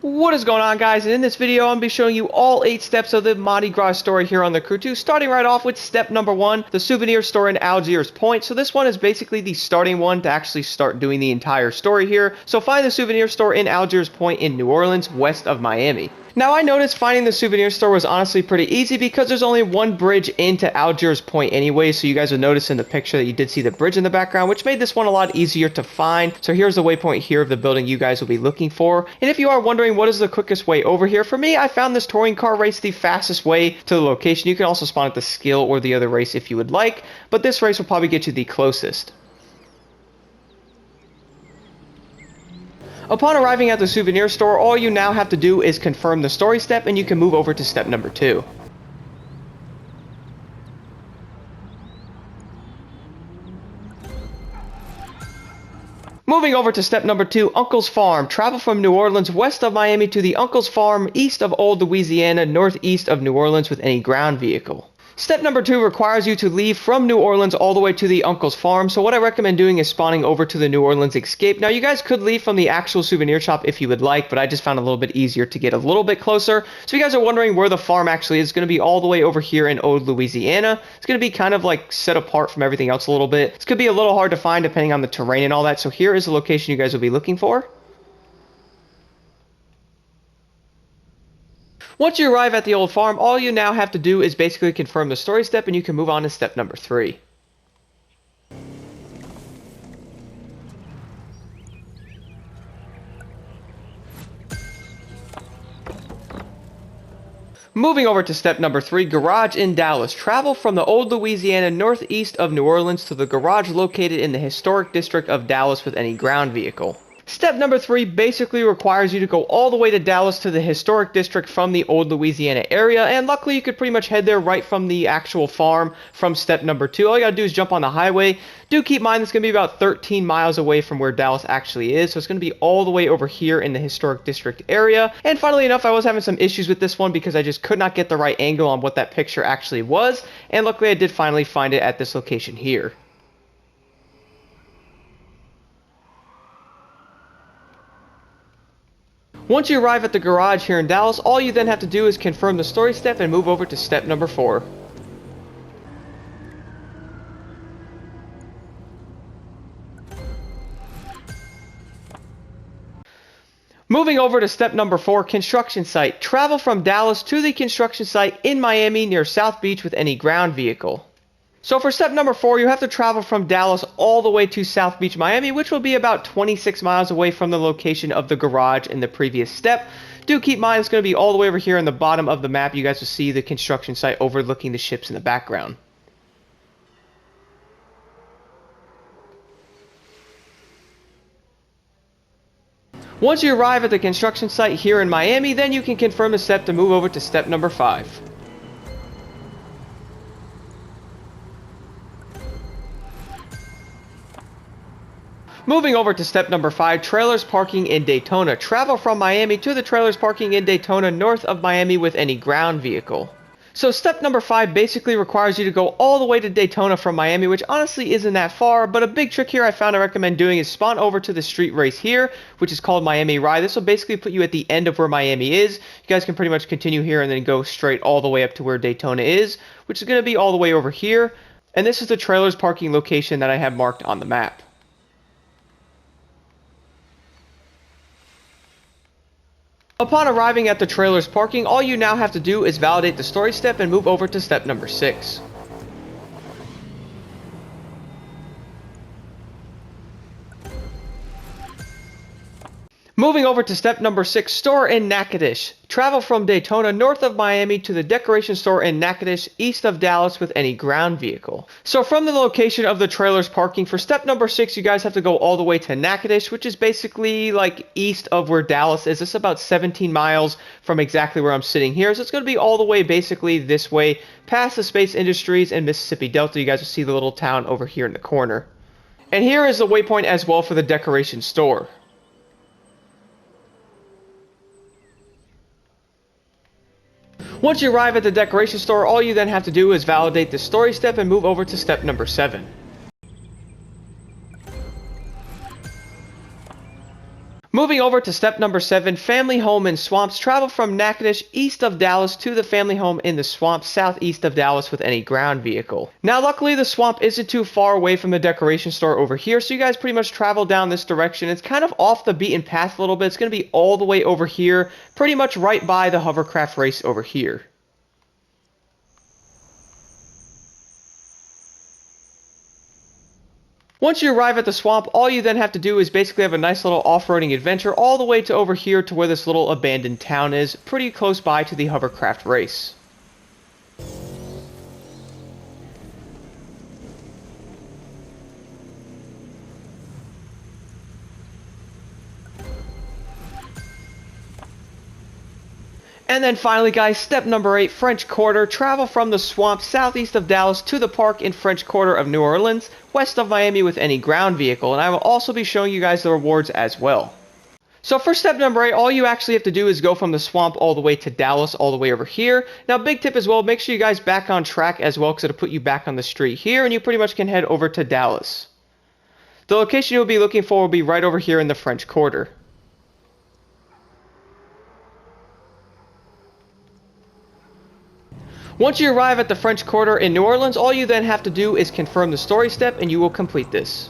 What is going on, guys? And in this video I'm going to be showing you all 8 steps of the Mardi Gras story here on the Crew 2, starting right off with step number 1, the Souvenir store in Algiers Point. So this one is basically the starting one to actually start doing the entire story here. So find the Souvenir store in Algiers Point in New Orleans, west of Miami. Now, I noticed finding the Souvenir store was honestly pretty easy because there's only one bridge into Algiers Point anyway, so you guys would notice in the picture that you did see the bridge in the background, which made this one a lot easier to find. So here's the waypoint here of the building you guys will be looking for. And if you are wondering what is the quickest way over here, for me, I found this touring car race the fastest way to the location. You can also spawn at the skill or the other race if you would like, but this race will probably get you the closest. Upon arriving at the Souvenir store, all you now have to do is confirm the story step and you can move over to step number 2. Moving over to step number 2, Uncle's Farm. Travel from New Orleans west of Miami to the Uncle's Farm east of Old Louisiana, northeast of New Orleans with any ground vehicle. Step number 2 requires you to leave from New Orleans all the way to the Uncle's Farm, so what I recommend doing is spawning over to the New Orleans Escape. Now, you guys could leave from the actual souvenir shop if you would like, but I just found it a little bit easier to get a little bit closer. So if you guys are wondering where the farm actually is, it's going to be all the way over here in Old Louisiana. It's going to be kind of like set apart from everything else a little bit. This could be a little hard to find depending on the terrain and all that, so here is the location you guys will be looking for. Once you arrive at the old farm, all you now have to do is basically confirm the story step and you can move on to step number 3. Moving over to step number 3, Garage in Dallas. Travel from the Old Louisiana northeast of New Orleans to the garage located in the historic district of Dallas with any ground vehicle. Step number 3 basically requires you to go all the way to Dallas to the historic district from the Old Louisiana area, and luckily you could pretty much head there right from the actual farm from step number 2. All you gotta do is jump on the highway. Do keep in mind it's gonna be about 13 miles away from where Dallas actually is, so it's gonna be all the way over here in the historic district area. And funnily enough, I was having some issues with this one because I just could not get the right angle on what that picture actually was, and luckily I did finally find it at this location here. Once you arrive at the garage here in Dallas, all you then have to do is confirm the story step and move over to step number 4. Moving over to step number 4, construction site. Travel from Dallas to the construction site in Miami near South Beach with any ground vehicle. So for step number 4, you have to travel from Dallas all the way to South Beach, Miami, which will be about 26 miles away from the location of the garage in the previous step. Do keep in mind it's going to be all the way over here in the bottom of the map. You guys will see the construction site overlooking the ships in the background. Once you arrive at the construction site here in Miami, then you can confirm the step to move over to step number 5. Moving over to step number 5, trailers parking in Daytona. Travel from Miami to the trailers parking in Daytona north of Miami with any ground vehicle. So step number 5 basically requires you to go all the way to Daytona from Miami, which honestly isn't that far, but a big trick here I found I recommend doing is spawn over to the street race here, which is called Miami Ride. This will basically put you at the end of where Miami is. You guys can pretty much continue here and then go straight all the way up to where Daytona is, which is going to be all the way over here. And this is the trailers parking location that I have marked on the map. Upon arriving at the trailer's parking, all you now have to do is validate the story step and move over to step number 6. Moving over to step number 6, store in Natchitoches. Travel from Daytona north of Miami to the decoration store in Natchitoches east of Dallas with any ground vehicle. So from the location of the trailer's parking, for step number 6, you guys have to go all the way to Natchitoches, which is basically like east of where Dallas is. It's about 17 miles from exactly where I'm sitting here. So it's going to be all the way basically this way past the Space Industries and Mississippi Delta. You guys will see the little town over here in the corner. And here is the waypoint as well for the decoration store. Once you arrive at the decoration store, all you then have to do is validate the story step and move over to step number 7. Moving over to step number 7, family home in swamps. Travel from Natchitoches east of Dallas to the family home in the swamp southeast of Dallas with any ground vehicle. Now luckily the swamp isn't too far away from the decoration store over here, so you guys pretty much travel down this direction. It's kind of off the beaten path a little bit. It's going to be all the way over here, pretty much right by the hovercraft race over here. Once you arrive at the swamp, all you then have to do is basically have a nice little off-roading adventure all the way to over here to where this little abandoned town is, pretty close by to the hovercraft race. And then finally guys, step number 8, French Quarter. Travel from the swamp southeast of Dallas to the park in French Quarter of New Orleans, west of Miami with any ground vehicle. And I will also be showing you guys the rewards as well. So for step number 8, all you actually have to do is go from the swamp all the way to Dallas, all the way over here. Now big tip as well, make sure you guys back on track as well because it'll put you back on the street here and you pretty much can head over to Dallas. The location you'll be looking for will be right over here in the French Quarter. Once you arrive at the French Quarter in New Orleans, all you then have to do is confirm the story step and you will complete this.